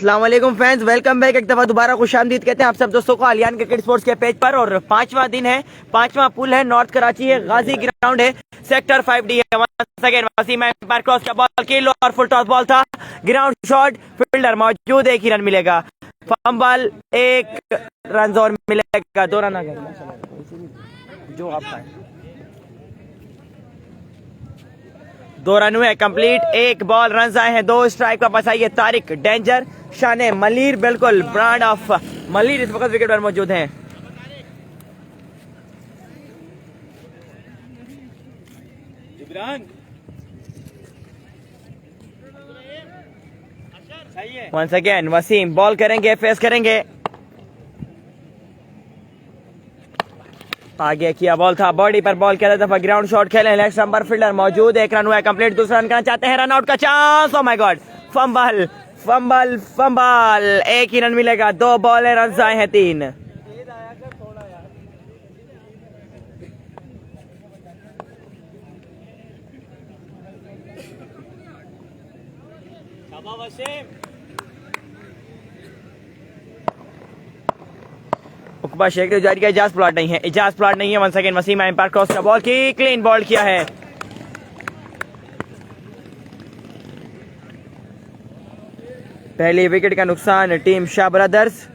अस्सलाम वालेकुम friends, welcome back. एक दफा दोबारा खुशामदीद कहते हैं आप सब दोस्तों को अलियान क्रिकेट स्पोर्ट्स के पेज पर। और पांचवा दिन है, पांचवा पुल है, नॉर्थ कराची है, गाजी ग्राउंड है, सेक्टर 5D है। Once again Waseem umpire cross का बॉल किल और फुल टॉस बॉल था, ग्राउंड शॉट, फील्डर मौजूद, एक ही रन मिलेगा। फंबल, एक रन और मिलेगा, 2 रन आ गए जो आप पाए। 2 रन हुए कंप्लीट, एक बॉल, रन आए हैं 2, स्ट्राइक वापस आई है तारिक, डेंजर, शाने मलिर, बिल्कुल ब्रांड ऑफ मलिर इस वक्त विकेट पर मौजूद हैं। वंस अगेन वसीम बॉल करेंगे, फेस करेंगे, आगे किया बॉल था, बॉडी पर बॉल किया दफा, ग्राउंड शॉट खेले, लेफ्ट स्टंप पर फील्डर मौजूद, एक रन हुआ है कंप्लीट, दूसरा रन करना चाहते हैं, रन आउट का chance, oh my God, fumble fumble fumble, एक ही रन मिलेगा, 2 बॉल है, रन आए हैं 3। उकबा शेख ने जारी किया, इजाज प्लॉट नहीं है, इजाज प्लॉट नहीं है। Once again Waseem umpire cross का बॉल की, क्लीन बॉल किया है। पहली विकेट का नुकसान टीम शाह ब्रदर्स।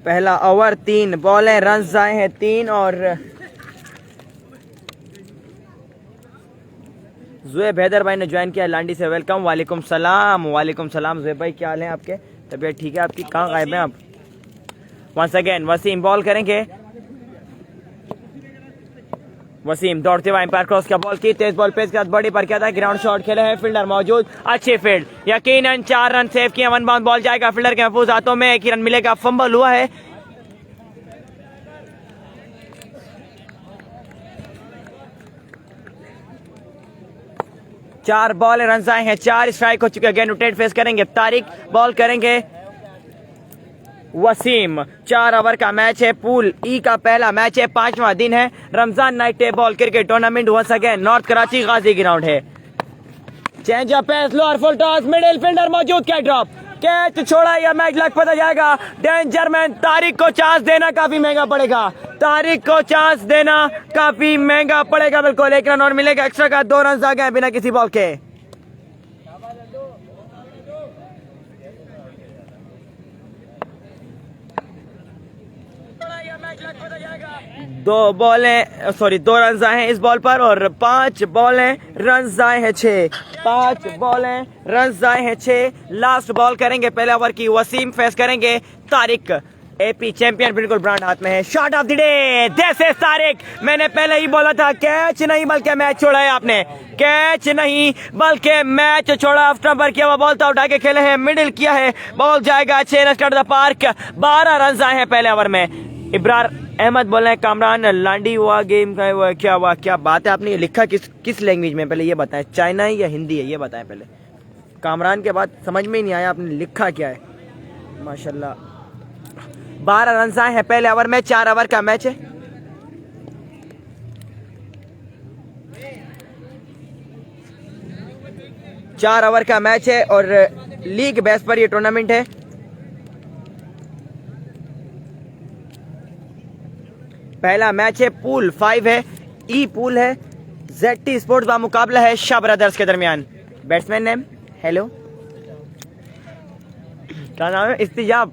पहला ओवर, 3 बॉलें, रन आए हैं 3। और जुएब हैदर भाई ने ज्वाइन किया लांडी से, वेलकम। वालेकुम सलाम, वालेकुम सलाम जुएब भाई, क्या हाल है आपके, तबीयत ठीक है आपकी, कहाँ गायब हैं आप। वंस अगेन वसीम बॉल करेंगे, वसीम दौड़ते हुए एम्पायर क्रॉस का बॉल की, तेज बॉल पेस के साथ बॉडी पर किया था, ग्राउंड शॉट खेले हैं, फील्डर मौजूद, अच्छी फील्ड, यकीनन 4 रन सेव किए। 1 बाउंड बॉल जाएगा फील्डर के महफूज हाथों में, एक ही रन मिलेगा। फंबल हुआ है, चार बॉल, रन आए हैं 4, स्ट्राइक हो चुके। अगेन रोटेट फेस करेंगे तारिक, बॉल करेंगे वसीम। 4 ओवर का मैच है, पूल ई का पहला मैच है, 5वां दिन है, Ramzan night day ball cricket tournament. Once again north Karachi Ghazi ground है, change of pace, lower full toss, middle fielder मौजूद, क्या ड्रॉप, कैच छोड़ा या मैच लग पता जाएगा। डेंजर मैन, तारिक को चांस देना काफी महंगा पड़ेगा, तारिक को चांस देना काफी महंगा पड़ेगा, बिल्कुल। 1 रन और मिलेगा एक्स्ट्रा का, 2 रन आ गए बिना किसी बॉल के। दो रन आए हैं इस बॉल पर, और 5 बॉलें, रन आए हैं 6, 5 बॉलें, रन आए हैं 6। लास्ट बॉल करेंगे पहले ओवर की, वसीम फेस करेंगे तारिक, एपी चैंपियन, बिल्कुल ब्रांड हाथ में है। Shot of the day, this is Tariq. मैंने पहले ही बोला था, कैच नहीं बल्कि मैच छोड़ा है आपने, कैच नहीं बल्कि मैच छोड़ा। ऑफ स्टंपर किया हुआ बॉल था, उठा के खेले हैं, मिडिल किया है, बॉल जाएगा 6 run start the park. 12 run आए हैं पहले ओवर में। इब्रार अहमद बोल रहे हैं, कामरान लांडी हुआ गेम का हुआ, क्या हुआ, क्या बात है। आपने ये लिखा किस लैंग्वेज में, पहले ये बताएं, चाइना है या हिंदी है, ये बताएं पहले। कामरान के बाद समझ में ही नहीं आया आपने लिखा क्या है, माशाल्लाह। 12 रन आए हैं पहले ओवर में, 4 ओवर का मैच है। चार ओवर का मैच है और लीग बेस पर ये टूर्नामेंट है। पहला मैच है, पूल 5 है, ई पूल है, ZT स्पोर्ट्स का मुकाबला है शाह ब्रदर्स के दरमियान। बैट्समैन नेम, हेलो, क्या नाम है, इस्तिजाब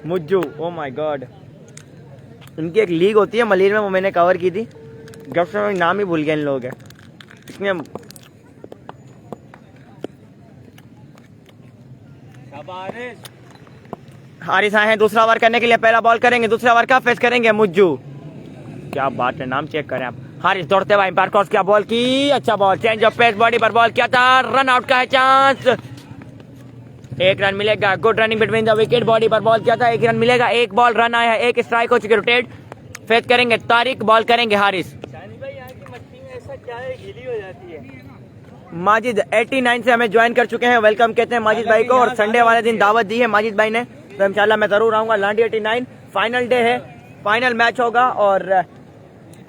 मुज्जू, ओ माय गॉड। उनकी एक लीग होती है मलिर में, वो मैंने कवर की थी, गप से नाम ही भूल गए इन लोगों के। इसमें हारिस आए हैं दूसरा ओवर करने के लिए, पहला बॉल करेंगे, दूसरा ओवर का फेस करेंगे मुज्जू, क्या बात है, नाम चेक करें आप। हारिस दौड़ते हुए एम्पायर क्रॉस किया, बॉल की, अच्छा ball, change of pace, body पर बॉल किया था, रन आउट का है चांस, 1 रन मिलेगा। Good running between the wicket, body पर बॉल किया था, 1 रन मिलेगा। 1 बॉल, रन आया है, 1 स्ट्राइक हो चुके। रोटेट फेस करेंगे तारिक, बॉल करेंगे हारिस। माजिद 89 से हमें ज्वाइन कर चुके हैं, वेलकम कहते हैं माजिद भाई को, और संडे वाले दिन दावत दी है माजिद भाई ने, तो इंशाल्लाह मैं जरूर आऊँगा। लांडी 89 फाइनल डे है, फाइनल मैच होगा और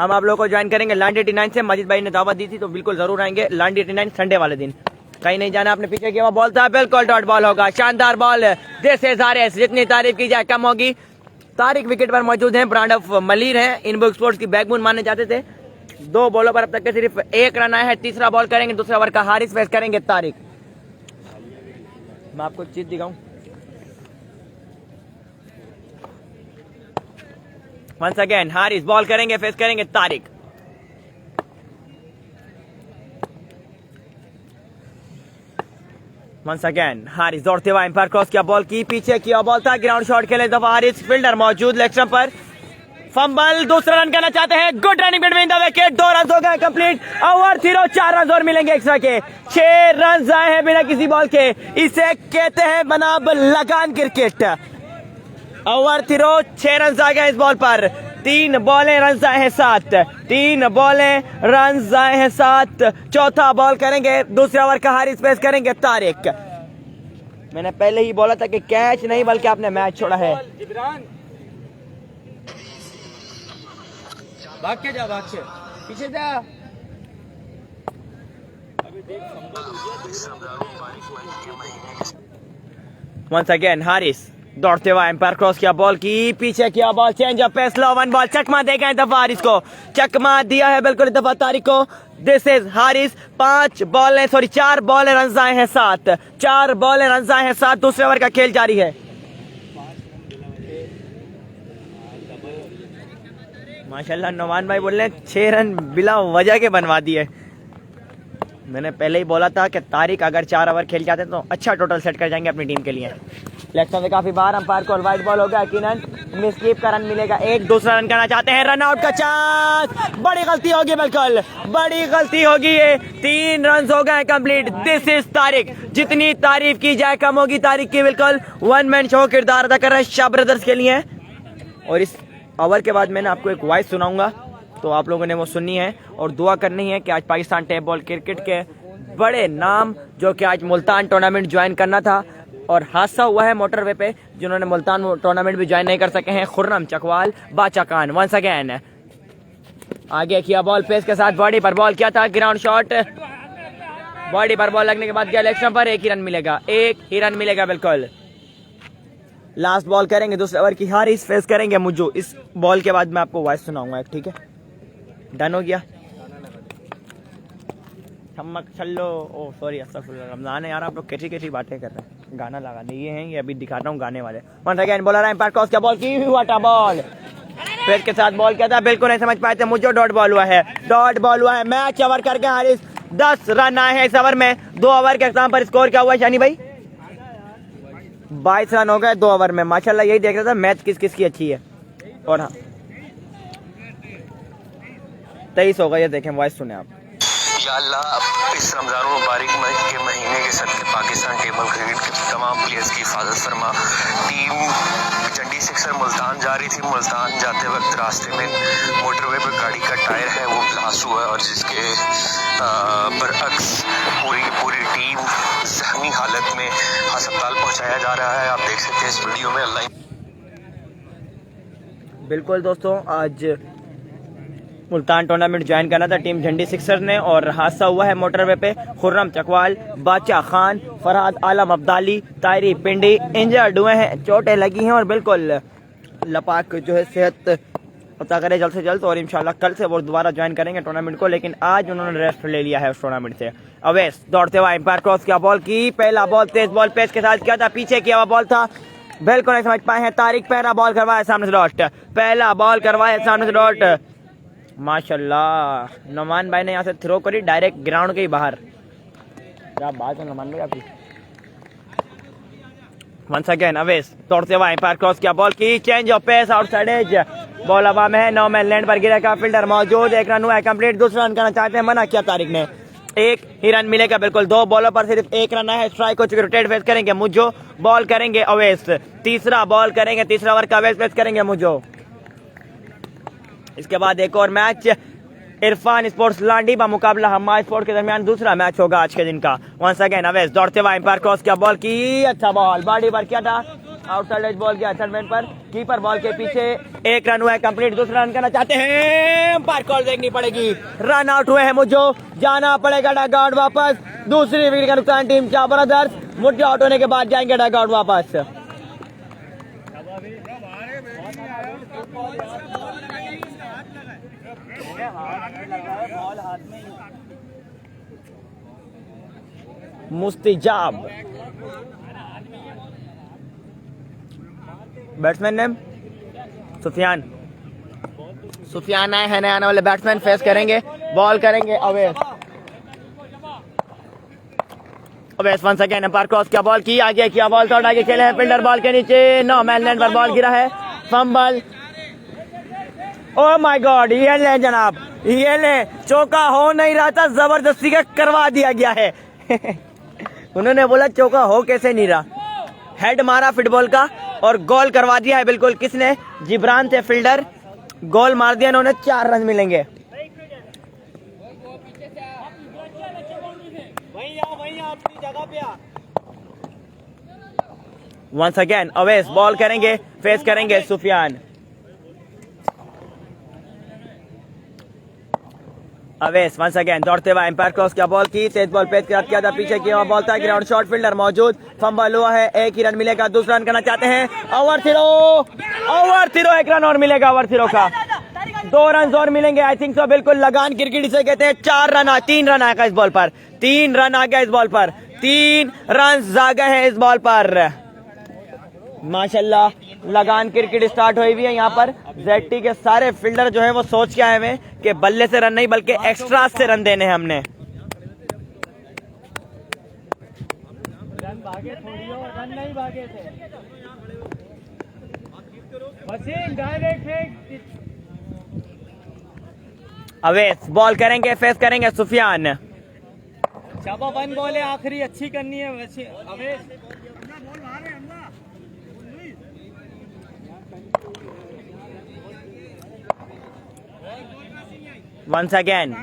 हम आप लोगों को ज्वाइन करेंगे लांडी 89 से। मजिद भाई ने दावत दी थी तो बिल्कुल जरूर आएंगे लांडी 89 संडे वाले दिन। कहीं नहीं जाना, आपने पीछे किया बॉल था, बिल्कुल डॉट बॉल होगा, शानदार बॉल। दिस इज आरएस, जितनी तारीफ की जाए कम होगी। तारिक विकेट पर मौजूद हैं, ब्रांड ऑफ मलिर हैं, इनबुक स्पोर्ट्स की बैकबोन माने जाते थे। 2 बॉलों पर अब तक के सिर्फ 1 रन आया है। तीसरा बॉल करेंगे, दूसरा ओवर का हारिस फेस करेंगे तारिक। मैं आपको चीज दिखाऊं, वंस अगेन हारिस बॉल करेंगे, फेस करेंगे तारिक। वंस अगेन हारिस दौड़ते हुए एम्पायर क्रॉस किया, बॉल की पीछे किया, बॉल था, ग्राउंड शॉट खेले दफा हारिस, फील्डर मौजूद लेग स्टंप पर, फंबल, दूसरा रन करना चाहते हैं, good running between the wicket. 2 run हो गए कंप्लीट, ओवर 0, 4 रन और मिलेंगे एक्स्ट्रा के। 6 रन आए हैं बिना किसी बॉल के, इसे कहते हैं बनाब लगान क्रिकेट। ओवर 0, 6 रन आ गए इस बॉल पर। 3 बॉलें रन आए हैं 7, 3 बॉलें रन आए हैं 7। चौथा बॉल करेंगे, दूसरे ओवर का हारिस पेश करेंगे तारिक। मैंने पहले ही बोला था कि कैच नहीं बल्कि आपने मैच छोड़ा है। भाग के जा, भाग के पीछे जा। वंस अगेन हारिस दौड़ते हुए एम्पायर क्रॉस किया, बॉल की पीछे किया, बॉल चेंज अप पे, स्लो 1 बॉल, चकमा देगा दफा हारिस को, चकमा दिया है बिल्कुल दफा तारिक को। This is Haris. 4 ball run आए हैं 7, 4 बॉल रन आए हैं 7। दूसरे ओवर का खेल जारी है। माशाल्लाह नौमान भाई बोल रहे हैं 6 रन बिला वजह के बनवा दिए। मैंने पहले ही बोला था कि तारिक अगर 4 ओवर खेल जाते तो अच्छा टोटल सेट कर जाएंगे अपनी टीम के लिए। लेग स्टंप में काफी बार अंपायर को वाइड बॉल होगा, यकीनन मिसकीप का रन मिलेगा। 1 दूसरा रन करना चाहते हैं, रन आउट का चांस, बड़ी गलती होगी, बिल्कुल बड़ी गलती होगी ये। 3 रन हो गए कंप्लीट। दिस इज तारिक, जितनी तारीफ की जाए कम होगी तारिक की। बिल्कुल 1 मैन शो किरदार अदा कर रहे हैं शाह ब्रदर्स के लिए। और इस ओवर के बाद मैंने आपको एक वॉइस सुनाऊंगा तो आप लोगों ने वो सुननी है और दुआ करनी है कि आज पाकिस्तान टेप बॉल क्रिकेट के बड़े नाम जो कि आज मुल्तान टूर्नामेंट ज्वाइन करना था और हादसा हुआ है मोटरवे पे, जिन्होंने मुल्तान टूर्नामेंट भी ज्वाइन नहीं कर सके हैं, खुर्रम चकवाल, बादशाह खान। वंस अगेन आगे किया, बॉल पेस के साथ बॉडी पर बॉल किया था, ग्राउंड शॉट, बॉडी पर बॉल लगने के बाद गया लेग स्टंप पर। 1 ही रन मिलेगा, 1 ही रन मिलेगा बिल्कुल। लास्ट बॉल करेंगे, दूसरे ओवर की हारिस फेस करेंगे मुझो। इस बॉल के बाद मैं आपको वॉइस सुनाऊंगा, ठीक है? डन हो गया। ठमक छल्लो, ओ सॉरी अस्तगफुरुल्लाह, रमजान है यार, आप लोग कैसी बातें कर रहे हैं। गाना लगाने ये हैं, ये अभी दिखाता हूँ गाने वाले। वंस अगेन बॉलर है एम्पायर क्रॉस, क्या बॉल की, व्हाट अ बॉल, पेस के साथ बॉल किया था, बिल्कुल नहीं समझ पाए थे मुझे। डॉट बॉल हुआ है, डॉट बॉल हुआ है। मैच ओवर करके हारिस 10 रन आए हैं इस ओवर में। 2 ओवर के एग्जाम पर स्कोर क्या हुआ है शानी भाई? 22 रन हो गए 2 ओवर में। माशाल्लाह यही देख रहा था मैच किस किस की अच्छी है। और हाँ 23 हो गए, ये देखें वॉइस सुने आप। या अल्लाह, इस रमज़ान मुबारक के महीने के सदक़े पाकिस्तान टेबल क्रिकेट के तमाम प्लेयर्स की हिफाजत फरमा। टीम जंडी सिक्सर मुल्तान जा रही थी, मुल्तान जाते वक्त रास्ते में मोटरवे पर गाड़ी का टायर है वो ब्लास्ट हुआ और जिसके बरअक्स पूरी टीम जख्मी हालत में अस्पताल पहुंचाया जा रहा है। आप देख सकते हैं इस वीडियो में। अल्लाह बिल्कुल दोस्तों, आज मुल्तान टूर्नामेंट ज्वाइन करना था टीम झंडी सिक्सर ने और हादसा हुआ है मोटरवे पे। खुर्रम चकवाल, बादशाह खान, फरहाद आलम अब्दाली, तायरी पिंडी इंजर्ड हुए हैं, चोटें लगी हैं और बिल्कुल लपाक जो है सेहत अता करे जल्द से जल्द और इंशाल्लाह कल से वो दोबारा ज्वाइन करेंगे टूर्नामेंट को। लेकिन आज उन्होंने रेस्ट ले लिया है उस टूर्नामेंट से। अवैस दौड़ते हुए एम्पायर क्रॉस किया, बॉल की, पहला बॉल तेज बॉल पेस के साथ किया था, पीछे किया हुआ बॉल था, बिल्कुल नहीं समझ पाए हैं तारिक। पहला बॉल करवाया सामने से डॉट, पहला बॉल करवाया सामने से डॉट। माशाल्लाह नौमान भाई ने यहाँ से थ्रो करी डायरेक्ट ग्राउंड के ही बाहर। क्या बात है नौमान भाई आपकी। वंस अगेन अवेस दौड़ते हुए एम्पायर क्रॉस किया, बॉल की, change of pace, outside edge, ball हवा में है, 9 मैन लैंड पर गिरा का, फील्डर मौजूद, 1 रन हुआ है कंप्लीट। दूसरा रन करना चाहते हैं, मना किया तारिक ने। 1 ही रन मिलेगा बिल्कुल। 2 बॉलों पर सिर्फ 1 रन है। स्ट्राइक को रोटेट फेस करेंगे मुझो, बॉल करेंगे अवेस, तीसरा बॉल करेंगे, तीसरा ओवर का अवेस फेस करेंगे मुझो। इसके बाद एक और मैच इरफान स्पोर्ट्स लांडी बा मुकाबला हम्मा स्पोर्ट के दरमियान दूसरा मैच होगा आज के दिन का। वंस अगेन अवेस दौड़ते हुए एम्पायर क्रॉस किया, बॉल की, अच्छा बॉल बॉडी पर किया था, आउटसाइड एज बॉल गया थर्ड मैन पर, कीपर बॉल के पीछे, एक रन हुआ है कंप्लीट, दूसरा रन करना चाहते हैं, अंपायर कॉल देखनी पड़ेगी, रन आउट हुए हैं मुझो, जाना पड़ेगा डग आउट वापस, दूसरी विकेट का नुकसान टीम चा ब्रदर्स, मुझे आउट होने के बाद जाएंगे डग आउट वापस। मुस्तिजाब बैट्समैन नेम सुफियान, सुफियान आए हैं, नए आने वाले बैट्समैन फेस करेंगे, बॉल करेंगे Awais, Awais once again umpire cross किया, बॉल की आगे किया, बॉल थोड़ा आगे खेले हैं, फील्डर बॉल के नीचे, नो मैन लैंड पर बॉल गिरा है, फंबल, ओह माय गॉड, ये ले जनाब, ये ले, चौका हो नहीं रहा था, जबरदस्ती का करवा दिया गया है। उन्होंने बोला चौका हो कैसे नहीं रहा, हेड मारा फुटबॉल का और गोल करवा दिया है बिल्कुल, किसने, जिब्रान थे फील्डर, गोल मार दिया इन्होंने, 4 रन मिलेंगे। वंस अगेन अवेश बॉल करेंगे, फेस करेंगे सुफियान, अवेश वंस अगेन दौड़ते हुए एम्पायर क्रॉस किया, बॉल की तेज बॉल पेच किया था, पीछे किया बॉल था, ग्राउंड शॉट फील्डर मौजूद, फंबल हुआ है, एक ही रन मिलेगा, दूसरा रन करना चाहते हैं, ओवर थ्रो, एक रन और मिलेगा ओवर थ्रो का, 2 रन और मिलेंगे, आई थिंक सो, बिल्कुल लगान क्रिकेट से कहते हैं, 3 रन आएगा इस बॉल पर, 3 रन आ गया इस बॉल पर, 3 रन आ गए हैं इस बॉल पर, माशाल्लाह लगान क्रिकेट स्टार्ट हुई हुई है यहाँ पर, जेटी के सारे फील्डर जो है वो सोच के आए हुए कि बल्ले से रन नहीं बल्कि एक्स्ट्रा से रन देने हैं हमने। रन भागे थोड़ी हो, रन नहीं भागे थे, अवेश बॉल करेंगे, फेस करेंगे सुफियान, शाबा 1 बॉल है आखिरी, अच्छी करनी है Awais, once again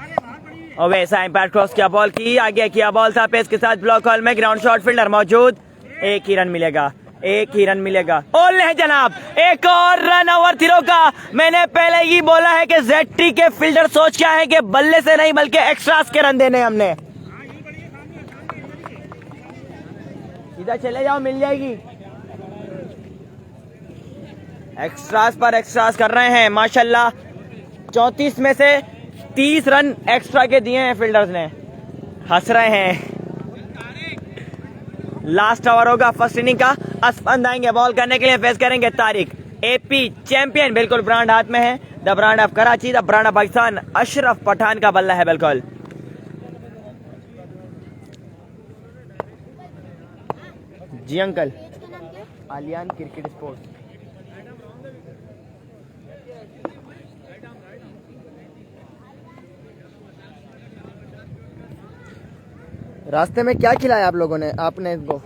Awais umpire cross किया, बॉल की आगे किया, बॉल था पेस के साथ, ब्लॉक हॉल में ग्राउंड शॉट फील्डर मौजूद, एक ही रन मिलेगा, एक ही रन मिलेगा, ओले जनाब, एक और रन ओवर थ्रो का, मैंने पहले ही बोला है कि जेटी के फील्डर सोच क्या है कि बल्ले से नहीं बल्कि एक्स्ट्रास के रन देने हमने, इधर चले जाओ मिल जाएगी, एक्स्ट्रास पर एक्स्ट्रास कर रहे हैं माशाल्लाह, 34 में से 30 रन एक्स्ट्रा के दिए हैं फील्डर्स ने, हंस रहे हैं। लास्ट ओवर होगा फर्स्ट इनिंग का, असफंद आएंगे बॉल करने के लिए, फेस करेंगे तारिक, एपी चैंपियन बिल्कुल ब्रांड हाथ में है, the brand of Karachi, the brand of Pakistan, Ashraf Pathan का बल्ला है बिल्कुल, ji uncle, Aliyan cricket sports, रास्ते में क्या खिलाया आप लोगों ने, आपने इसको,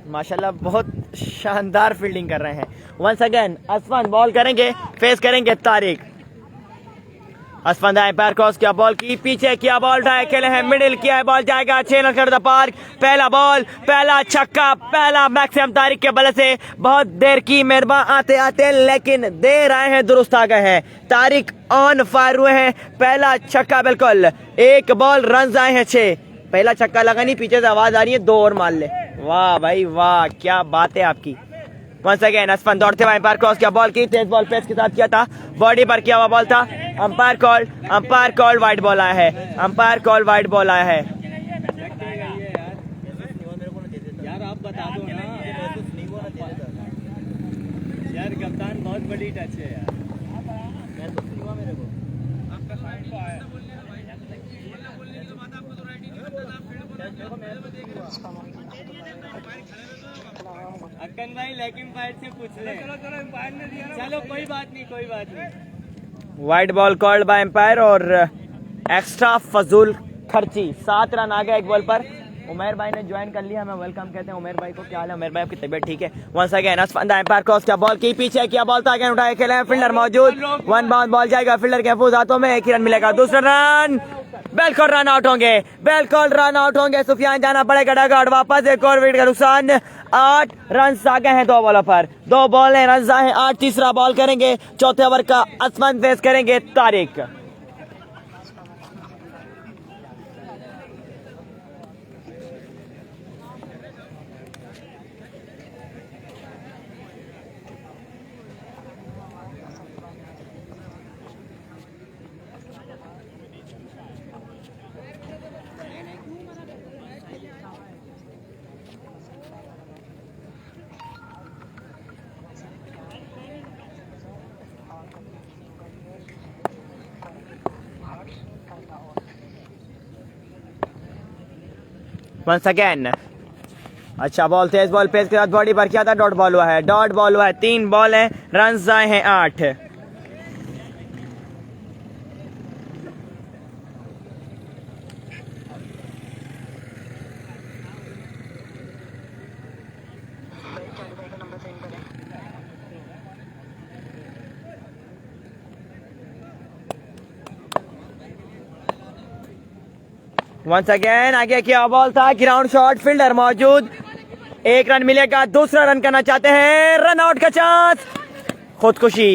माशाल्लाह बहुत शानदार फील्डिंग कर रहे हैं। वंस अगेन असफान बॉल करेंगे, फेस करेंगे तारिक, असफान एम्पायर क्रॉस किया, बॉल की पीछे किया, बॉल उठाए, खेले हैं मिडिल किया है, बॉल जाएगा 6 रन कर द पार्क, पहला बॉल, पहला छक्का, पहला मैक्सिमम तारिक के बल्ले से, बहुत देर की मेहरबान आते आते, लेकिन देर आए हैं दुरुस्त आ गए हैं, तारिक ऑन फायर हुए हैं, पहला छक्का बिल्कुल, एक बॉल रन आए हैं 6, पहला छक्का लगा नहीं, पीछे से आवाज आ रही है 2 और मार ले, वाह भाई वाह, क्या बात है आपकी। वंस अगेन असफान दौड़ते हुए एम्पायर क्रॉस किया, बॉल की तेज बॉल पेस के साथ किया था, बॉडी पर किया हुआ बॉल था, अंपायर कॉल वाइड बॉल आया है, अंपायर कॉल वाइड बॉल आया है, यार आप बता दो ना यार, कप्तान बहुत बड़ी टच है यार, मैं तो नहीं हुआ मेरे को, आपका साइड को आया, अक्कन भाई लेकिन फाइट से पूछ ले, चलो कोई बात नहीं, wide ball called by umpire और एक्स्ट्रा फजूल खर्ची, 7 रन आ गए एक बॉल पर। उमेर भाई ने ज्वाइन कर लिया, हमें वेलकम कहते हैं उमेर भाई को, क्या हाल है उमेर भाई, आपकी तबीयत ठीक है। वंस अगेन असफान एम्पायर क्रॉस किया, बॉल की पीछे किया, बॉल था अगेन उठाए, खेले फील्डर मौजूद, 1 बाउंड बॉल जाएगा फील्डर के महफूज हाथों में, एक ही रन मिलेगा, दूसरा रन बिल्कुल रन आउट होंगे, बिल्कुल रन आउट होंगे। सुफियान जाना पड़ेगा डगआउट वापस, एक और विकेट का नुकसान। 8 रन आ गए हैं 2 बॉलों पर, 2 बॉल है, रन आए हैं 8। तीसरा बॉल करेंगे चौथे ओवर का, असमन फेस करेंगे तारिक। वंस अगेन अच्छा बॉल, तेज बॉल पेस के साथ बॉडी पर किया था, डॉट बॉल हुआ है, डॉट बॉल हुआ है। 3 बॉल है, रन आए हैं 8। वंस अगेन आगे किया बॉल था, ग्राउंड शॉट, फील्डर मौजूद, 1 रन मिलेगा। दूसरा रन करना चाहते हैं, रन आउट का चांस, खुदकुशी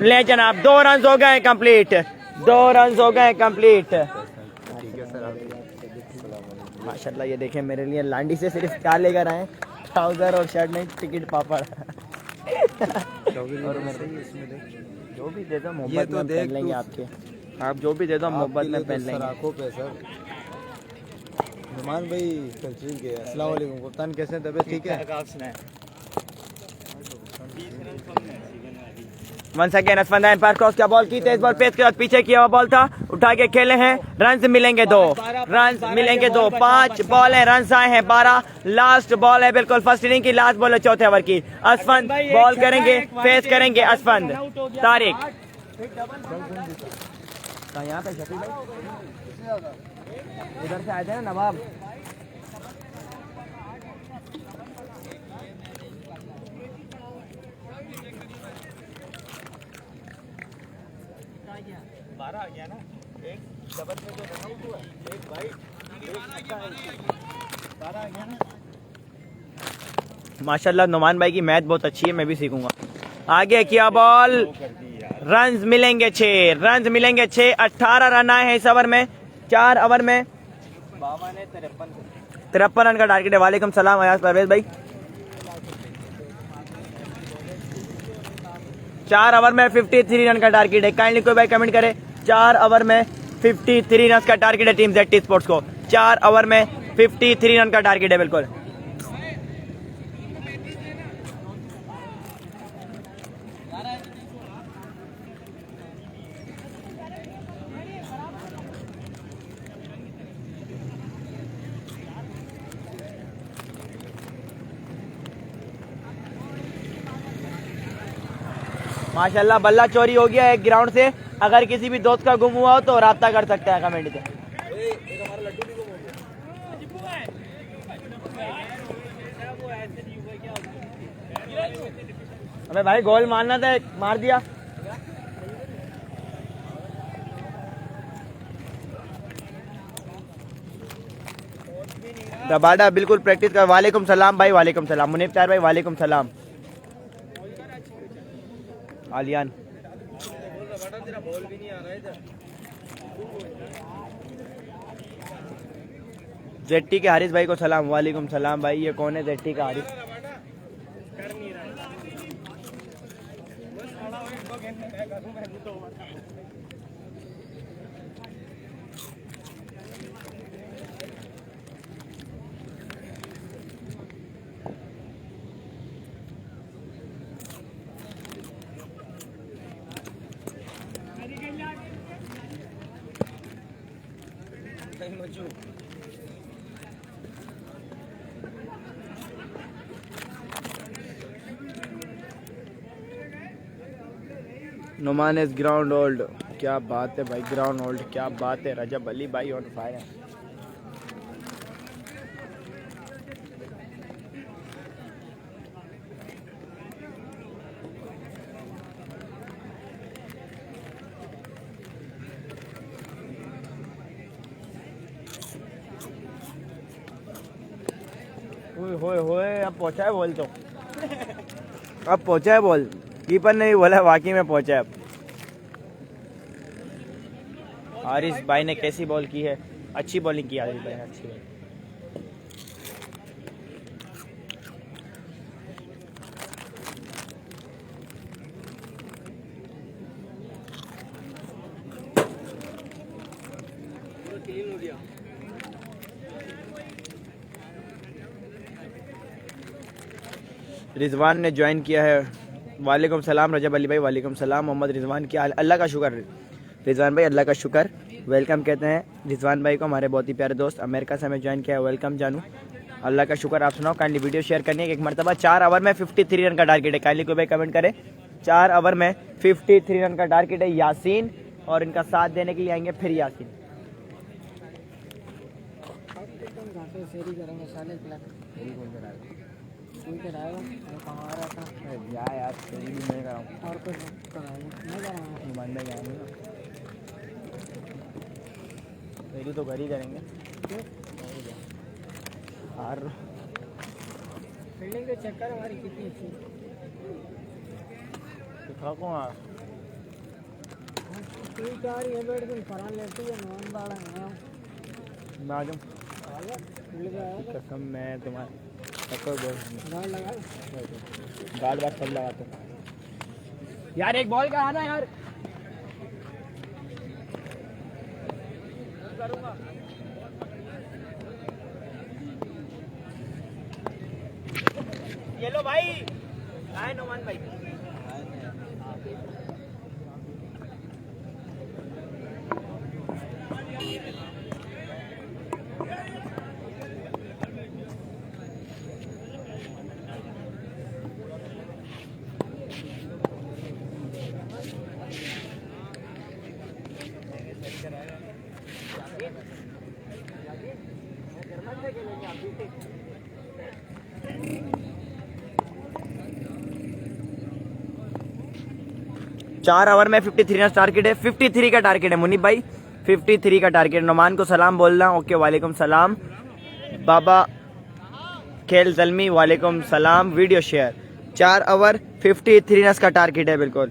ले जनाब। 2 रन हो गए कंप्लीट, 2 रन हो गए कंप्लीट। माशाल्लाह ये देखें मेरे लिए लांडी से सिर्फ क्या लेकर आए, ट्राउजर और शर्ट में टिकट पापड़। और जो भी दे दो मोहब्बत में पहन लेंगे आपके, आप जो भी दे दो मोहब्बत में पहन लेंगे। आंखों पे सर नुमान भाई तस्वीर के अस्सलाम वालेकुम कप्तान, कैसे हैं, तबीयत ठीक है? वंस अगेन असफंदा एम्पायर क्रॉस क्या बॉल की, तेज बॉल पेस के साथ पीछे किया हुआ बॉल था, उठा के खेले हैं, रन मिलेंगे 2, रन मिलेंगे 2। 5 बॉल है, रन आए हैं 12। लास्ट बॉल है बिल्कुल फर्स्ट इनिंग की, लास्ट बॉल है चौथे ओवर की। असफंद बॉल करेंगे, फेस करेंगे असफंद तारिक। यहाँ पे शफी भाई इधर से आए थे ना नवाब। माशाल्लाह नुमान भाई की मैथ बहुत अच्छी है, मैं भी सीखूंगा। आगे किया बॉल, रन मिलेंगे 6, रन मिलेंगे 6। 18 रन आए हैं इस ओवर में, 4 ओवर में 53 रन का टारगेट है। वालेकुम सलाम अयाज परवेज भाई। 4 ओवर में 53 रन का टारगेट है। काइंडली कोई भाई कमेंट करे, 4 ओवर में 53 रन का टारगेट है टीम जेटी स्पोर्ट्स को। 4 ओवर में 53 रन का टारगेट है बिल्कुल। माशाल्लाह बल्ला चोरी हो गया है ग्राउंड से। अगर किसी भी दोस्त का गुम हुआ हो तो राब्ता कर सकते हैं कमेंट से। अबे भाई गोल मारना था, मार दिया। दबाड़ा बिल्कुल प्रैक्टिस कर। वालेकुम सलाम भाई, वालेकुम सलाम मुनीब तार भाई, वालेकुम सलाम आलियान। जेट्टी के हारिस भाई को सलाम, वालेकुम सलाम भाई। ये कौन है जेट्टी का Haris? Numan is ground hold, क्या बात है भाई, ग्राउंड होल्ड क्या बात है। रजब अली भाई ऑन फायर। होए होए, अब पहुंचा है बॉल तो, अब पहुंचा है बॉल, कीपर ने भी बोला वाकई में पहुंचा है अब। हारिस भाई ने कैसी बॉल की है, अच्छी बॉलिंग की हारिस भाई ने, अच्छी बॉल। रिजवान ने ज्वाइन किया है, वालेकुम सलाम रजब अली भाई, वालेकुम सलाम। मोहम्मद रिजवान, क्या हाल? अल्लाह का शुक्र रिजवान भाई, अल्लाह का शुक्र। वेलकम कहते हैं रिजवान भाई को, हमारे बहुत ही प्यारे दोस्त अमेरिका से हमें ज्वाइन किया है। वेलकम जानू, अल्लाह का शुक्र। आप सुनाओ, काइंडली वीडियो शेयर करनी है एक मरतबा। 4 ओवर में 53 रन का टारगेट है, काइंडली कोई भाई कमेंट करे। 4 ओवर में 53 रन का टारगेट है। यासीन और इनका साथ देने के लिए आएंगे फिर यासीन। तो घर ही करेंगे और फील्डिंग तो चेक कर हमारी कितनी अच्छी ठीक आ रही है। बैठ के फरान लेती है नॉन बाड़ा है मालूम कसम मैं तुम्हारा गाल लगा गाल बात सब लगाते यार। एक बॉल का आना यार, करूंगा। ये लो भाई, आए नोमान भाई। चार ओवर में 53 रन टारगेट है, 53 का टारगेट है मुनीब भाई, 53 का टारगेट। नोमान को सलाम बोलना। ओके वालेकुम सलाम। बाबा खेल जलमी वालेकुम सलाम। Video share. 4 ओवर 53 रन का टारगेट है बिल्कुल।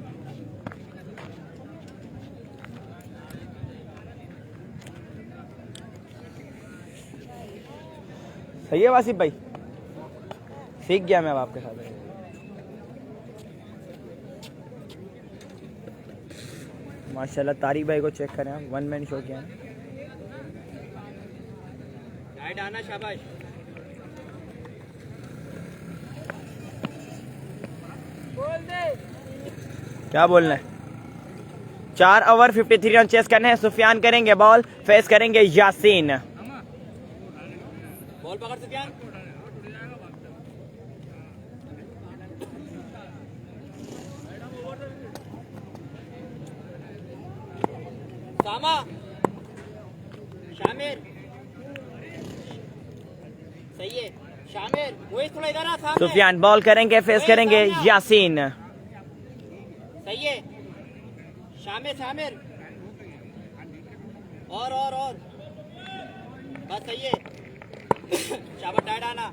सही है वासिफ भाई, सीख गया मैं अब आपके साथ। माशाल्लाह तारिक भाई को चेक करें, 1 मैन शो किया है। शाबाश। बोल दे। क्या बोलना है? 4 ओवर 53 रन चेस करने हैं। सुफियान करेंगे बॉल, फेस करेंगे यासीन। बॉल पकड़ सुफियान। सामा, शामिर, सही है शामिर, वो थोड़ा इधर आ सामने। सुफियान बॉल करेंगे, फेस करेंगे यासीन। सही है शामिर, शामिर और बस सही है। शाबाश डायडाना।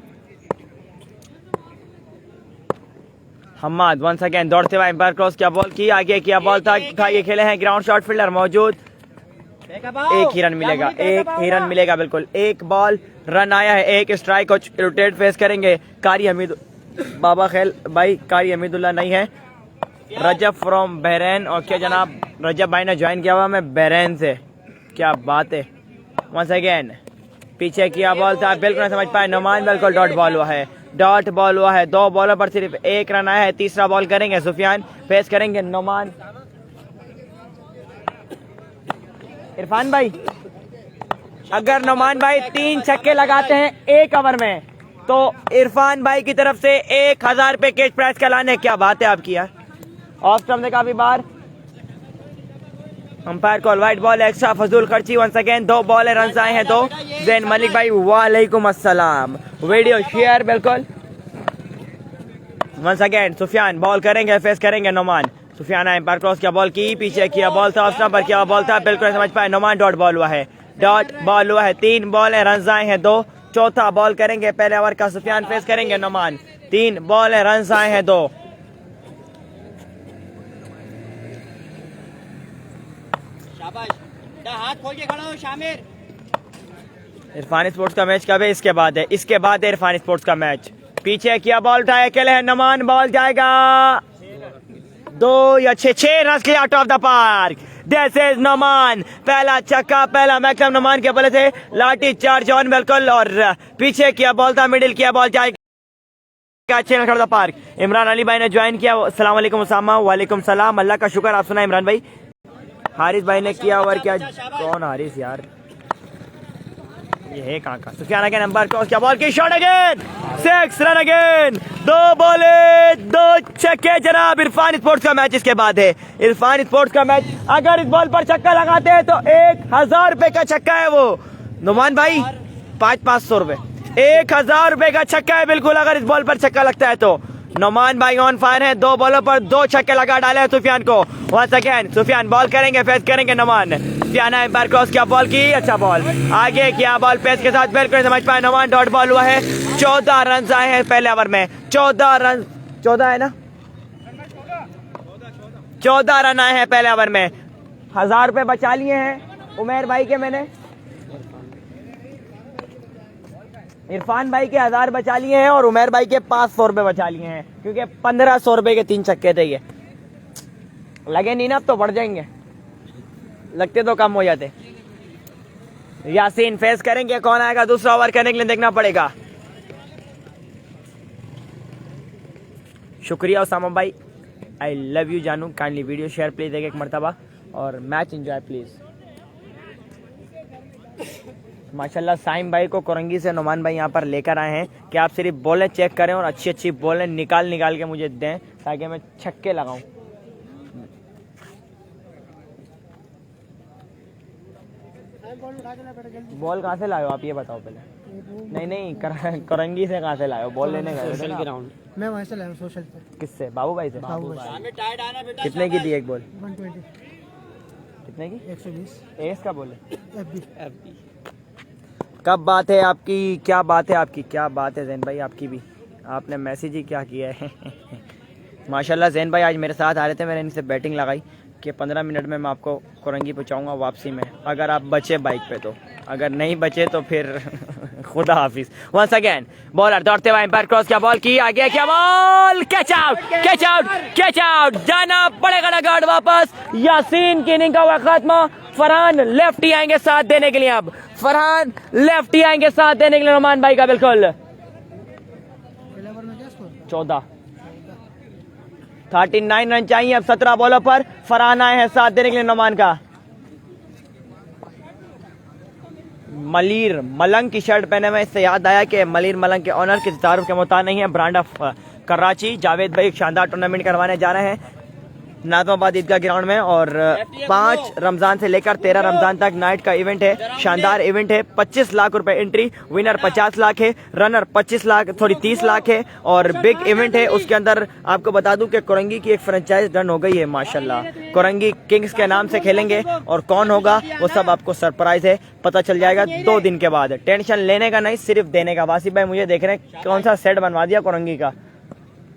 हम्माद वंस अगेन दौड़ते हुए एम्पायर क्रॉस किया, बॉल की आगे किया, बॉल था ये खेले हैं ग्राउंड शॉट फील्डर मौजूद। एक ही रन मिलेगा, एक ही रन मिलेगा बिल्कुल। एक बॉल रन आया है, एक स्ट्राइक को रोटेट फेस करेंगे कारी हमीद बाबा खेल भाई। कारी हमीदुल्लाह नहीं है, रजब फ्रॉम बहरैन। और क्या जनाब, रजब भाई ने ज्वाइन किया हुआ मैं बहरैन से, क्या बात है। वंस अगेन पीछे किया, बॉल था बिल्कुल नहीं समझ पाए। नोमान बिल्कुल डॉट बॉल हुआ है, डॉट बॉल हुआ है। 2 बॉलों पर सिर्फ 1 रन आया है। तीसरा बॉल करेंगे सुफियान, फेस करेंगे नोमान। इरफान भाई अगर नोमान भाई 3 छक्के लगाते हैं 1 ओवर में तो इरफान भाई की तरफ से 1000 रुपए कैश प्राइज का लाने। क्या बात है आपकी यार। ऑफ स्टंप से काफी बार umpire call wide ball extra फजूल खर्ची। वंस अगेन 2 बॉल है, रन आए हैं 2। जैन मलिक भाई वालेकुम अस्सलाम। वीडियो शेयर बिल्कुल। वंस अगेन सुफियान बॉल करेंगे, फेस करेंगे नोमान। सुफियान आए एम्पायर क्रॉस किया, बॉल की पीछे किया, बॉल था ऑफ स्टंप पर किया, बॉल था बिल्कुल समझ पाए। नोमान डॉट बॉल हुआ है, डॉट बॉल हुआ है। 3 बॉल है, रन आए हैं 2। चौथा बॉल करेंगे पहले ओवर का सुफियान, फेस करेंगे नोमान। 3 बॉल है, रन आए हैं 2। हाथ खोल के खड़ा हो शामिर। इरफान स्पोर्ट्स का मैच कब है? इसके बाद है, इसके बाद है इरफान स्पोर्ट्स का मैच। पीछे किया, बॉल उठाया, अकेले है नोमान, बॉल जाएगा 2 या 6 रन के out of the park. This is Noman, पहला छक्का, पहला मैक्सिमम नोमान के बल्ले से, लाठी चार्ज ऑन बिल्कुल, और पीछे किया बॉल था, मिडिल किया, बॉल जाएगा 6 run out of the park. Imran Ali भाई ने ज्वाइन किया, अस्सलाम वालेकुम उसामा। वालेकुम सलाम, अल्लाह का शुक्र, आप सुना इमरान भाई। हारिस भाई ने किया ओवर, क्या कौन हारिस यार, ये है कहाँ का? सुफियान के नंबर क्रॉस किया, बॉल की शॉट अगेन, 6 रन अगेन, 2 बॉले 2 छक्के जनाब। इरफान स्पोर्ट्स का मैच इसके बाद है, इरफान स्पोर्ट्स का मैच। अगर इस बॉल पर छक्का लगाते हैं तो 1000 रुपए का छक्का है वो नुमान भाई, 500 रुपए, 1000 रुपए का छक्का है बिल्कुल, अगर इस बॉल पर छक्का लगता है तो। नोमान भाई ऑन फायर है, 2 बॉलों पर 2 छक्के लगा डाले हैं सुफियान को। वंस अगेन सुफियान बॉल करेंगे, फेस करेंगे नोमान। सुफियान एम्पायर क्रॉस किया, बॉल की, अच्छा बॉल आगे किया, बॉल पेस के साथ बिल्कुल समझ पाए नोमान, डॉट बॉल हुआ है। 14 रन आए हैं पहले ओवर में, 14 रन, 14 है ना, 14 रन आए हैं पहले ओवर में। 1000 रुपए बचा लिए हैं उमेर भाई के मैंने, इरफान भाई के 1000 बचा लिए हैं और उमेर भाई के 500 रुपए बचा लिए हैं, क्योंकि 1500 रुपए के 3 छक्के थे। ये लगे नहीं ना, अब तो बढ़ जाएंगे, लगते तो कम हो जाते। यासीन फेस करेंगे, कौन आएगा दूसरा ओवर करने के लिए, देखना पड़ेगा। शुक्रिया उसामा भाई, आई लव यू जानू। काइंडली वीडियो शेयर प्लीज एक मरतबा, और मैच एंजॉय प्लीज। माशाल्लाह साइम भाई को कोरंगी से नुमान भाई यहाँ पर लेकर आए हैं कि आप सिर्फ बॉलें चेक करें और अच्छी अच्छी बॉलें निकाल के मुझे दें, ताकि मैं छक्के लगाऊं। बॉल कहाँ से लाए हो आप, ये बताओ पहले। नहीं कोरंगी से कहाँ से लाए हो? बॉल लेने गए थे ना ग्राउंड? मैं वहीं से लाया हूं, सोशल से। किससे? बाबू भाई से। कितने की दी एक बॉल? 120। कितने की? 120। एस का बॉल है? FB। कब बात है आपकी, क्या बात है आपकी, क्या बात है जैन भाई आपकी भी, आपने मैसेज ही क्या किया है। माशाल्लाह जैन भाई आज मेरे साथ आ रहे थे, मैंने इनसे बैटिंग लगाई कि 15 मिनट में मैं आपको कोरंगी पहुंचाऊंगा वापसी में, अगर आप बचे बाइक पे तो, अगर नहीं बचे तो फिर खुदा हाफिज। वंस अगेन बॉलर दौड़ते हुए एम्पायर क्रॉस किया, बॉल की, आगे क्या ball, catch out, catch out, catch out, जाना पड़ेगा ना गार्ड वापस। यासीन की इनिंग का हुआ खत्म। फरहान लेफ्टी आएंगे साथ देने के लिए, अब फरहान लेफ्टी आएंगे साथ देने के लिए नुमान भाई का बिल्कुल। 14 39 रन चाहिए अब 17 बॉलों पर। फरहान आए हैं साथ देने के लिए नुमान का। मलीर मलंग की शर्ट पहने में, इससे याद आया कि मलीर मलंग के ऑनर की तारुफ के मुताबिक नहीं है, ब्रांड ऑफ कराची। जावेद भाई एक शानदार टूर्नामेंट करवाने जा रहे हैं नाजमाबाद ईदगाह ग्राउंड में, और 5 रमजान से लेकर 13 रमजान तक नाइट का इवेंट है, शानदार इवेंट है। 25 लाख रुपए एंट्री, विनर 50 लाख है, रनर 25 लाख 30 लाख है, और बिग इवेंट है। उसके अंदर आपको बता दूं कि कोरंगी की एक फ्रेंचाइज डन हो गई है माशाल्लाह। कोरंगी किंग्स के नाम से खेलेंगे, और कौन होगा वो सब आपको सरप्राइज है, पता चल जाएगा 2 दिन के बाद। टेंशन लेने का नहीं, सिर्फ देने का। वासिफ भाई मुझे देख रहे हैं कौन सा सेट बनवा दिया कोरंगी का।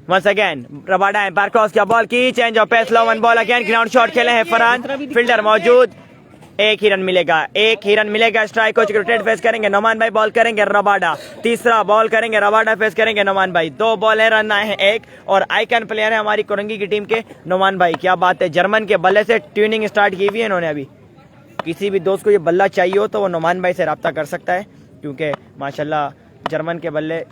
Once again Rabada umpire cross किया, बॉल की, change of pace, low 1 ball again, ground shot खेले हैं फरहान, फील्डर मौजूद, 1 ही रन मिलेगा, 1 ही रन मिलेगा। स्ट्राइक कोच रोटेट फेस करेंगे नुमान भाई, बॉल करेंगे रबाडा, तीसरा बॉल करेंगे रबाडा, फेस करेंगे नुमान भाई। 2 बॉल है, रन आए हैं 1, और आइकन प्लेयर है हमारी कोरंगी की टीम के नुमान भाई। क्या बात है, जर्मन के बल्ले से ट्यूनिंग स्टार्ट की हुई है इन्होंने। अभी किसी भी दोस्त को ये बल्ला चाहिए हो तो वो नुमान भाई से रब्ता कर सकता है, क्योंकि माशाल्लाह जर्मन के बल्ले।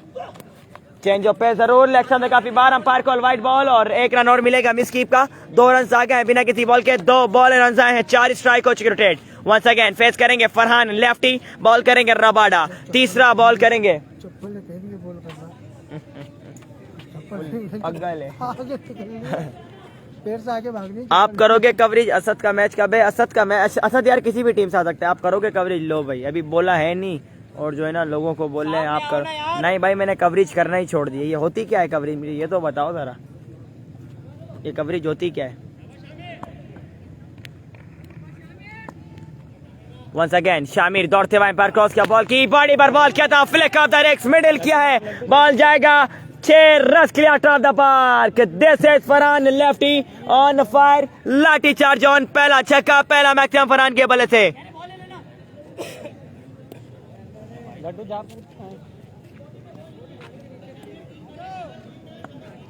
चेंज ऑफ पे जरूर इलेक्शन में काफी बार, अंपायर कॉल वाइट बॉल, और 1 रन और मिलेगा मिस कीप का। 2 रन आ गए हैं बिना किसी बॉल के, 2 बॉल रन आए हैं, 4 स्ट्राइक हो चुके रोटेट। वंस अगेन फेस करेंगे फरहान लेफ्टी, बॉल करेंगे रबाडा, तीसरा बॉल करेंगे आप करोगे कवरेज। असद का मैच कब है? असद का मैच, असद यार किसी भी टीम से आ सकता है, आप करोगे कवरेज? लो भाई अभी बोला है नहीं, और जो है ना लोगों को बोल रहे हैं आप करो। नहीं भाई मैंने कवरेज करना ही छोड़ दिया। ये होती क्या है कवरेज मेरी, ये तो बताओ जरा, ये कवरेज होती क्या है? वंस अगेन शामिर दौड़ते हुए एम्पायर क्रॉस किया, बॉल की बॉडी पर बॉल किया था, फ्लिक ऑफ द रेक्स मिडिल किया है, बॉल जाएगा 6 रन के लिए out of the park. This is Farhan lefty on fire, लाठी चार्ज ऑन, पहला छक्का, पहला मैक्सिमम फरहान के बल्ले से। गड्डू जा पूछता है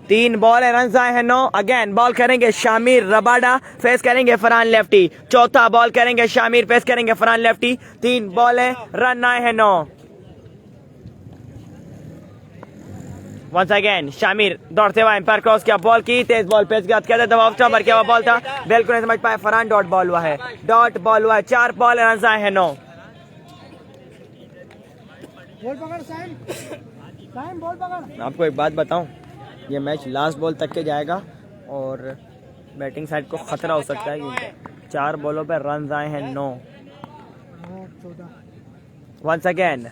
3 बॉल है, रन आए हैं 9। अगेन बॉल करेंगे शामिर रबाडा, फेस करेंगे फरहान लेफ्टी। चौथा बॉल करेंगे शामिर, फेस करेंगे फरहान लेफ्टी। 3 बॉल है, रन आए हैं 9। वंस अगेन शामिर दौड़ते हुए एम्पायर क्रॉस किया, बॉल की तेज बॉल पेस किया था, दबाव स्टॉपर किया हुआ बॉल था, बिल्कुल नहीं समझ पाए फरहान, डॉट बॉल हुआ है, डॉट बॉल हुआ है। 4 बॉल है, रन आए हैं 9। बॉल पकड़ साइम, साइम बॉल पकड़। आपको एक बात बताऊं, ये मैच लास्ट बॉल तक के जाएगा और बैटिंग साइड को खतरा हो सकता है, क्योंकि 4 बॉलों पर रन आए हैं 9। 14 once again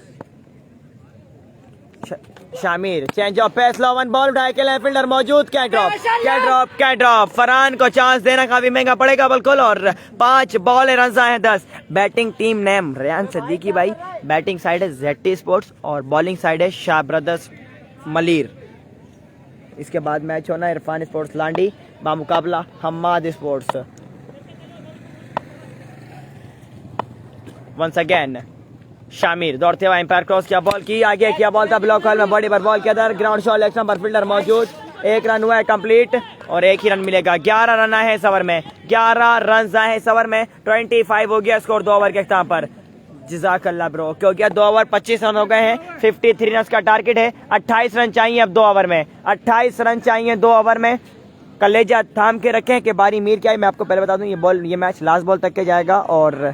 Shamir change of pace, low 1 ball उठाए के लेफ्ट फील्डर मौजूद, क्या ड्रॉप, क्या ड्रॉप, क्या ड्रॉप। फरहान को चांस देना काफी महंगा पड़ेगा बिल्कुल। और 5 बॉल है, रन आए हैं 10। Batting team name Rayan Siddiqui भाई, बैटिंग साइड है जेटी स्पोर्ट्स और बॉलिंग साइड है शाह ब्रदर्स मलीर। इसके बाद मैच होना इरफान स्पोर्ट्स लांडी बामुकाबला Hammad sports. Once again Shamir दौड़ते हुए एम्पायर क्रॉस किया, बॉल की आगे किया, बॉल था ब्लॉक हॉल में, बॉडी पर बॉल किया था, ग्राउंड शॉट लेग पर फील्डर मौजूद। 1 रन हुआ है कंप्लीट और 1 ही रन मिलेगा। 11 रन आए हैं इस ओवर में, 11 रन आए हैं इस ओवर में। 25 हो गया स्कोर 2 ओवर के अख्ताम पर। जज़ाकल्लाह ब्रो, क्योंकि 2 ओवर 25 रन हो गए हैं, 53 रन का टारगेट है। 28 रन चाहिए अब 2 ओवर में, 28 रन चाहिए 2 ओवर में। कलेजा थाम के रखें कि बारी मीर क्या है। मैं आपको पहले बता दूं, ये मैच लास्ट बॉल तक के जाएगा और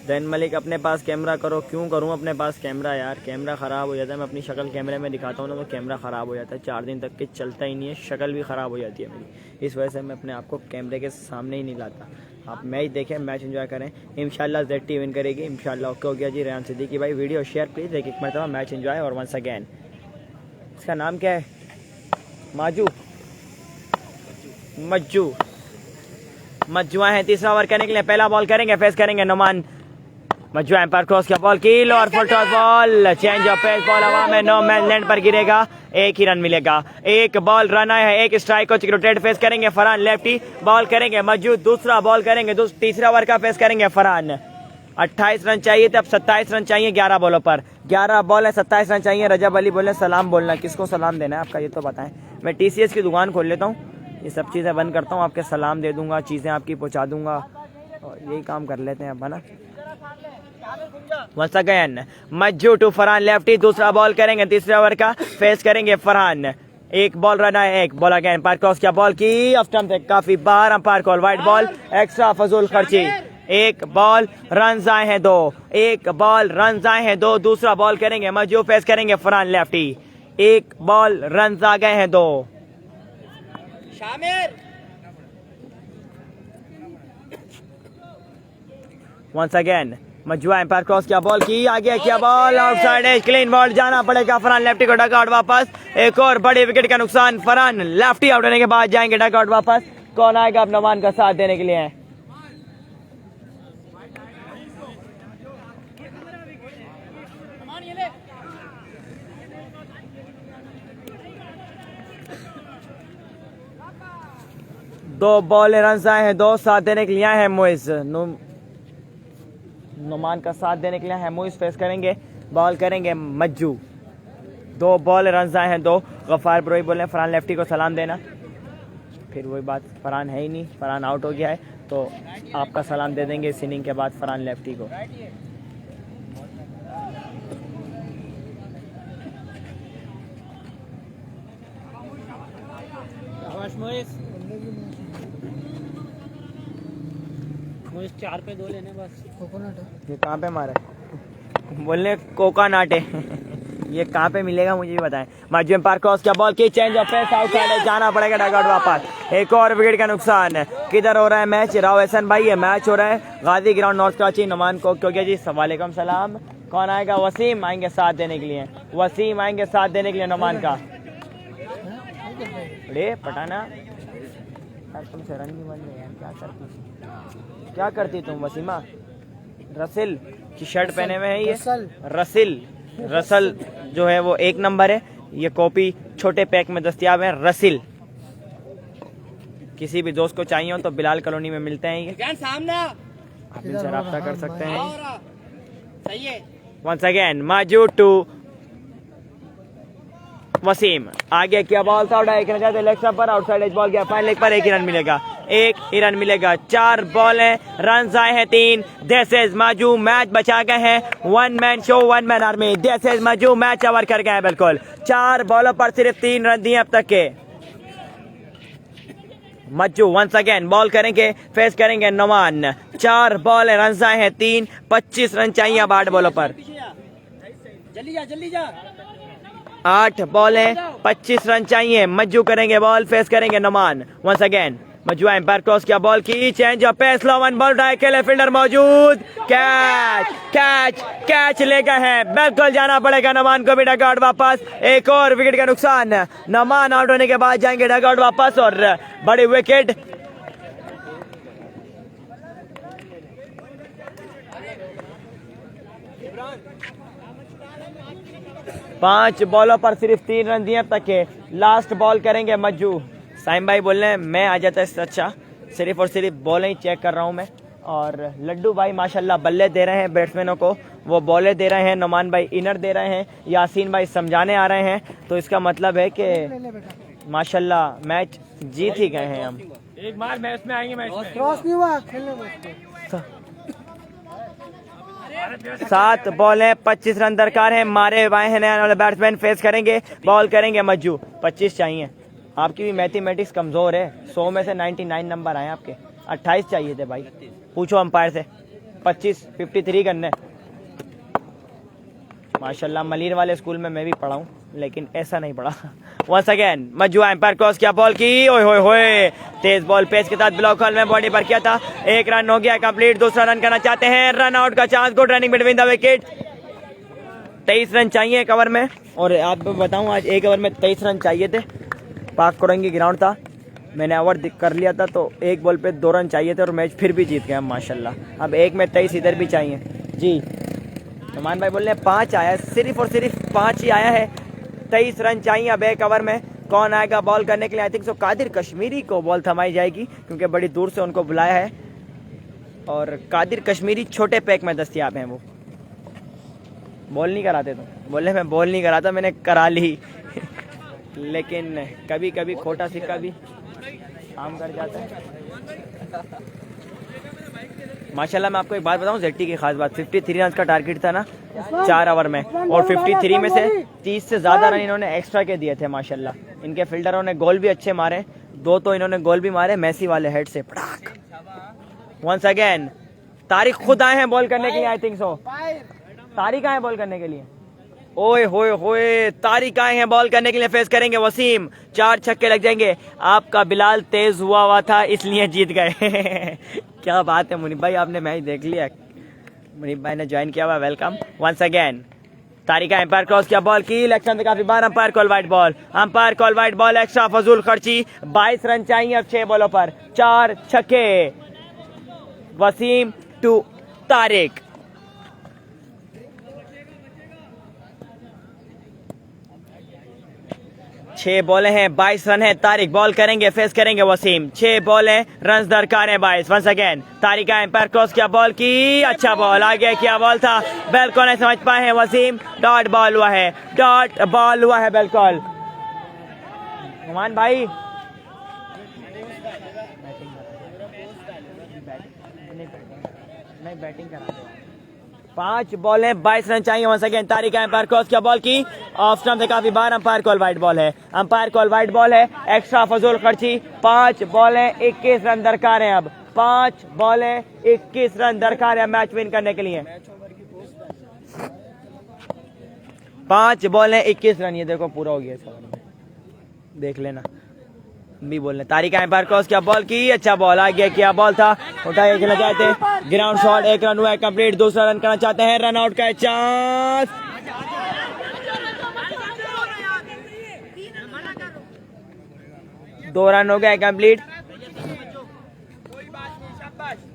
दैन मलिक अपने पास कैमरा करो। क्यों करूं अपने पास कैमरा यार, कैमरा ख़राब हो जाता है। मैं अपनी शक्ल कैमरे में दिखाता हूं ना तो कैमरा ख़राब हो जाता है, 4 दिन तक के चलता ही नहीं है, शक्ल भी ख़राब हो जाती है मेरी। इस वजह से मैं अपने आप को कैमरे के सामने ही नहीं लाता। आप मैच देखें, मैच एंजॉय करें, इंशाल्लाह जेटी विन करेगी इंशाल्लाह। ओके हो गया जी रेयान सिद्दीकी भाई, वीडियो शेयर प्लीज़, एक मरतबा मैच एंजॉय। और वंस अगेन इसका नाम क्या है, माजू मज्जू मज्जुआ है। तीसरा ओवर करने के लिए पहला बॉल करेंगे, फेस करेंगे नुमान मज्जुआ, एम्पायर क्रॉस किया, बॉल की और full toss ball, change of pace, ball हवा में, नो मैन लैंड पर गिरेगा, 1 ही रन मिलेगा। 1 बॉल रन आया है, 1 स्ट्राइक को रोटेट फेस करेंगे फरहान लेफ्टी, बॉल करेंगे मज्जू, दूसरा बॉल करेंगे, तीसरा ओवर का फेस करेंगे फरहान। 28 रन चाहिए थे, अब 27 रन चाहिए 11 बॉलों पर। 11 बॉल है, 27 रन चाहिए। रजब अली बोले सलाम बोलना, किसको सलाम देना है आपका ये तो बताएं। मैं TCS की दुकान खोल लेता हूँ, ये सब चीज़ें बंद करता हूँ, आपके सलाम दे दूंगा, चीज़ें आपकी पहुँचा दूंगा और यही काम कर लेते हैं अब, है ना। Once again Majju to Farhan lefty, दूसरा बॉल करेंगे, तीसरे ओवर का फेस करेंगे फरहान। 1 बॉल रन है, 1 बॉल अगेन, एम्पायर क्रॉस किया, बॉल की ऑफ स्टंप से काफी बार, umpire call wide ball, extra फजूल खर्ची। 1 बॉल रन आए हैं 2, 1 बॉल रन आए हैं 2। दूसरा बॉल करेंगे मज्जू, फेस करेंगे फरहान लेफ्टी, 1 बॉल रन आ गए हैं 2। Once again Majua, empire cross किया, बॉल की आगे किया, बॉल आउटसाइड है, क्लीन बॉल, जाना पड़ेगा फरहान लेफ्टी को डगआउट वापस। एक और बड़ी विकेट का नुकसान, फरहान लेफ्टी आउट होने के बाद जाएंगे डगआउट वापस। कौन आएगा अब नमान का साथ देने के लिए? दो बॉल रन आए हैं 2, साथ देने के लिए आए हैं मोइज, नुमान का साथ देने के लिए है मोइज, फेस करेंगे, बॉल करेंगे मज्जू। 2 बॉल रन आए हैं 2। गफ्फार ब्रोई बोले फरहान लेफ्टी को सलाम देना, फिर वही बात, फरहान है ही नहीं, फरहान आउट हो गया है तो आपका सलाम दे देंगे इस इनिंग के बाद फरहान लेफ्टी को। मुझे 4 पे 2 लेने बस। कोकोनट ये कहाँ पे मारा है? बोलने कोका नाटे ये कहाँ पे मिलेगा मुझे भी बताएं। मजू एम्पायर क्रॉस क्या बॉल की चेंज ऑफ पेस आउटसाइड जाना पड़ेगा डगआउट वापस। एक और विकेट का नुकसान। किधर हो रहा है मैच? राव एहसन भाई, ये मैच हो रहा है गाजी ग्राउंड नॉर्थ कराची। नुमान को क्यों जी वालेकुम सलाम। कौन आएगा? वसीम आएंगे साथ देने के लिए। वसीम आएंगे साथ देने के लिए नुमान का। अरे पटाना यार तुमसे रन नहीं बन रहे यार, क्या करती तुम वसीमा? रसिल की शर्ट पहने हुए हैं ये रसल जो है वो 1 नंबर है। ये कॉपी छोटे पैक में दस्तियाब है रसिल। किसी भी दोस्त को चाहिए हो तो बिलाल कॉलोनी में मिलते हैं ये, आप इनसे रब्ता कर सकते हैं। Once again Maju to Wasim. आगे क्या बॉल था, एक रन जाते लेग पर, आउटसाइड एज बॉल गया फाइन लेग पर। एक ही रन मिलेगा, एक ही रन मिलेगा। 4 बॉल है, रन आए हैं 3। दिस इज माजू, मैच बचा गए हैं। 1 man show 1 man army. This is Maju, match over कर गए हैं बिल्कुल। 4 बॉलों पर सिर्फ 3 रन दिए अब तक के। मज्जू वंस अगेन बॉल करेंगे, फेस करेंगे नुमान। 4 बॉल है, रन आए हैं 3। 25 रन चाहिए अब 8 बॉलों पर। जल्दी जा 8 बॉल है, 25 रन चाहिए। मज्जू करेंगे बॉल, फेस करेंगे Numan. Once again Majju umpire cross किया बॉल की change of pace, low 1 ball उठाए, अकेले फील्डर मौजूद। कैच ले गए हैं बिल्कुल। जाना पड़ेगा नुमान को भी डगआउट वापस। एक और विकेट का नुकसान। नुमान आउट होने के बाद जाएंगे डगआउट वापस और बड़ी विकेट। पांच बॉलों पर सिर्फ 3 रन दिए अब तक के। लास्ट बॉल करेंगे मज्जू। साइम भाई बोल रहे हैं मैं आ जाता है अच्छा, सिर्फ और सिर्फ बॉलें ही चेक कर रहा हूं मैं। और लड्डू भाई माशाल्लाह बल्ले दे रहे हैं बैट्समैनों को, वो बॉलें दे रहे हैं। नुमान भाई इनर दे रहे हैं, यासीन भाई समझाने आ रहे हैं। तो इसका मतलब है कि माशाल्लाह मैच जीत ही गए हैं हम। एक बार मैच में आएंगे, मैच में क्रॉस नहीं हुआ खेलने में। 7 बॉल है, 25 रन दरकार है। मारे हुए हैं नए वाले बैट्समैन, फेस करेंगे, बॉल करेंगे मज्जू। 25 चाहिए। आपकी भी मैथमेटिक्स कमजोर है, 100 में से 99 नंबर आए आपके। 28 चाहिए थे भाई, पूछो अंपायर से। 53 करने। माशाल्लाह मलिर वाले स्कूल में मैं भी पढ़ा हूँ, लेकिन ऐसा नहीं पढ़ा। Once again Majju umpire cross किया बॉल की, ओए होए होए तेज बॉल पेस के साथ ब्लॉक हॉल में बॉडी पर किया था। 1 रन हो गया कंप्लीट। दूसरा रन करना चाहते हैं, रन आउट का chance. Good running between the wicket. 23 run चाहिए एक ओवर में। और आप बताऊं आज एक ओवर में 23 रन चाहिए थे। पाक कोरंगी ग्राउंड था, मैंने ओवर कर लिया था तो 1 बॉल पे 2 रन चाहिए थे और मैच फिर भी जीत गया माशाल्लाह। अब 1 में 23 इधर भी चाहिए जी। नुमान भाई बोल रहे हैं 5 आया है, सिर्फ और सिर्फ 5 ही आया है। 23 रन चाहिए अब 1 ओवर में। कौन आएगा बॉल करने के लिए? I think so Qadir Kashmiri को बॉल थमाई जाएगी, क्योंकि बड़ी दूर से उनको बुलाया है। और कादिर कश्मीरी छोटे पैक में दस्तियाब हैं। वो बॉल नहीं कराते तो बोले मैं बॉल नहीं कराता, मैंने करा ली। लेकिन कभी कभी खोटा सिक्का भी काम कर जाता है। माशाल्लाह मैं आपको एक बात बताऊं, जेटी की खास बात, 53 रन का टारगेट था ना 4 ओवर में, और 53 में से 30 से ज्यादा रन इन्होंने एक्स्ट्रा के दिए थे माशाल्लाह। इनके फील्डरों ने गोल भी अच्छे मारे, 2 तो इन्होंने गोल भी मारे मैसी वाले हेड से पटाख। वंस अगेन तारिक खुद आए हैं बॉल करने के लिए। आई थिंक सो तारिक आए बॉल करने के लिए। ओए होए होए तारिक आए हैं बॉल करने के लिए, फेस करेंगे वसीम। 4 छक्के लग जाएंगे। आपका बिलाल तेज हुआ था इसलिए जीत गए। क्या बात है मुनीब भाई, आपने मैच देख लिया। मुनीब भाई ने ज्वाइन किया हुआ, welcome once again. Tariq umpire cross किया बॉल की, इलेक्शन काफी बार umpire call wide ball. Umpire call wide ball, extra फजूल खर्ची। 22 रन चाहिए अब 6 बॉलों पर। 4 छक्के। वसीम टू तारिक। छह बॉलें हैं, 22 रन है। तारिक बॉल करेंगे, फेस करेंगे वसीम। 6 बॉल हैं, रन दरकार है 22। Once again Tariq umpire cross किया बॉल की, अच्छा बॉल आगे क्या बॉल था, बिल्कुल नहीं समझ पाए हैं वसीम। डॉट बॉल हुआ है, डॉट बॉल हुआ है बिल्कुल। नुमान भाई नहीं बैटिंग करा। 5 बॉल है, 22 रन चाहिए। Once again Tariq umpire cross किया बॉल की, ऑफ स्टंप से काफी बार। अंपायर कॉल वाइड बॉल है, अंपायर कॉल वाइड बॉल है, एक्स्ट्रा फजूल खर्ची। 5 बॉल है, 21 रन दरकार है अब। 5 बॉल है, 21 रन दरकार है मैच विन करने के लिए। 5 बॉल है 21 रन। ये देखो पूरा हो गया इसका, देख लेना भी बोलने। तारिक एम्पायर क्रॉस किया, बॉल की, अच्छा बॉल आ गया, क्या बॉल था, उठा के खेलना चाहते हैं, ग्राउंड शॉट, 1 रन हुआ है कंप्लीट, दूसरा रन करना चाहते हैं, रन आउट का चांस, 2 रन हो गए कंप्लीट।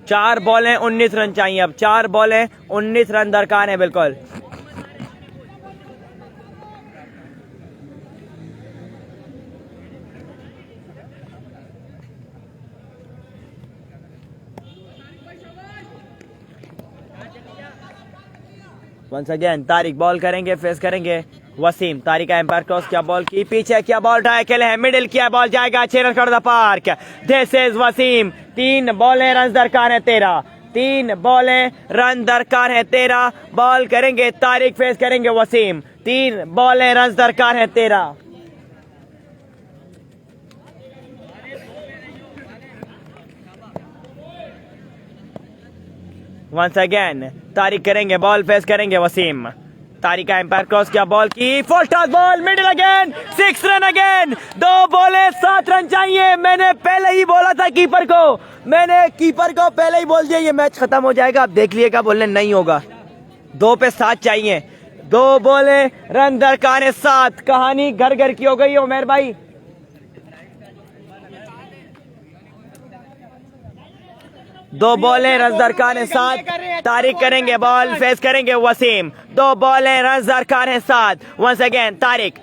4 बॉल हैं 19 रन चाहिए, अब 4 बॉल हैं 19 रन दरकार है बिल्कुल। वंस अगेन तारिक बॉल करेंगे, फेस करेंगे वसीम। तारिक का एम्पायर क्रॉस किया, बॉल की, पीछे किया, बॉल ट्राई खेले हैं, मिडिल किया, बॉल जाएगा 6 रन कर the park. This is Wasim. 3 बॉलें रन दरकार है 13, 3 बॉलें रन दरकार है 13। बॉल करेंगे तारिक, फेस करेंगे वसीम। 3 बॉलें रन दरकार है 13। वंस अगेन तारिक करेंगे बॉल, फेस करेंगे वसीम। तारिक का एम्पायर क्रॉस किया, बॉल की, full toss ball, middle again, 6 run again. 2 बॉले 7 रन चाहिए। मैंने पहले ही बोला था कीपर को, मैंने कीपर को पहले ही बोल दिया ये मैच खत्म हो जाएगा, अब देख लिएगा, बोलने नहीं होगा। 2 पे 7 चाहिए, 2 बॉले रन दरकार है 7। कहानी घर घर की हो गई उमर भाई। दो बॉलें रन दरकार है 7। तारिक करेंगे बॉल, फेस करेंगे वसीम। 2 बॉलें रन दरकार है 7। वंस अगेन तारिक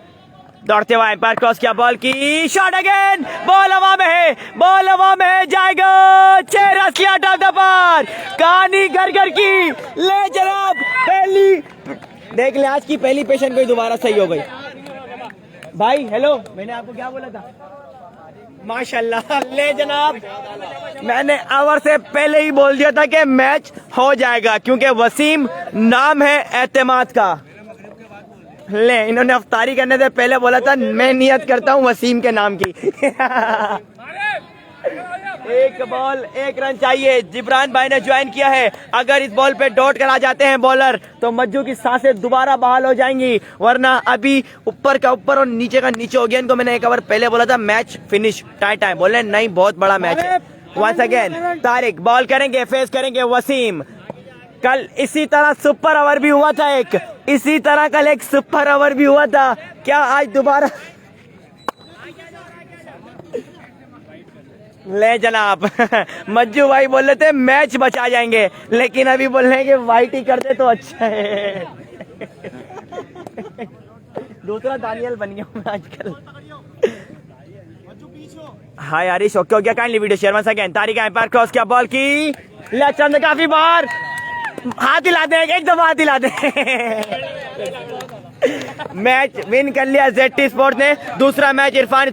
दौड़ते हुए एम्पायर क्रॉस किया, बॉल की, शॉट अगेन, बॉल हवा में है, बॉल हवा में है, जाएगा 6 रन किया आउट ऑफ द पार। कहानी घर घर की। ले जनाब, पहली देख ले, आज की पहली पेशेंट कोई दोबारा सही हो गई भाई। हेलो, मैंने आपको क्या बोला था? माशाल्लाह। ले जनाब, मैंने आवर से पहले ही बोल दिया था कि मैच हो जाएगा, क्योंकि वसीम नाम है एतमाद का। ले, इन्होंने अफ्तारी करने से पहले बोला था मैं नियत करता हूँ वसीम के नाम की। 1 बॉल 1 रन चाहिए। जिब्रान भाई ने ज्वाइन किया है। अगर इस बॉल पे डॉट करा जाते हैं बॉलर तो मज्जू की सांसें दोबारा बहाल हो जाएंगी, वरना अभी ऊपर का ऊपर और नीचे का नीचे हो गया। इनको मैंने 1 ओवर पहले बोला था मैच फिनिश, टाइम बोले नहीं, बहुत बड़ा मैच है। वंस अगेन तारिक बॉल करेंगे, फेस करेंगे वसीम। कल इसी तरह सुपर ओवर भी हुआ था, इसी तरह कल एक सुपर ओवर भी हुआ था। क्या आज दोबारा? ले जनाब, मज्जू भाई बोल रहे थे मैच बचा जाएंगे, लेकिन अभी बोल रहे हैं कि वाइट ही कर दे तो अच्छा है। दूसरा दानियल बन गया हूँ आजकल। हाय यारिश, ओके हो गया, kindly video share once again. Tariq umpire cross किया, बॉल की, ले चंद काफी बार, हाथ हिला दे, एक दफा हाथ हिला दे। मैच विन कर लिया जेटी स्पोर्ट्स ने। दूसरा मैच इरफान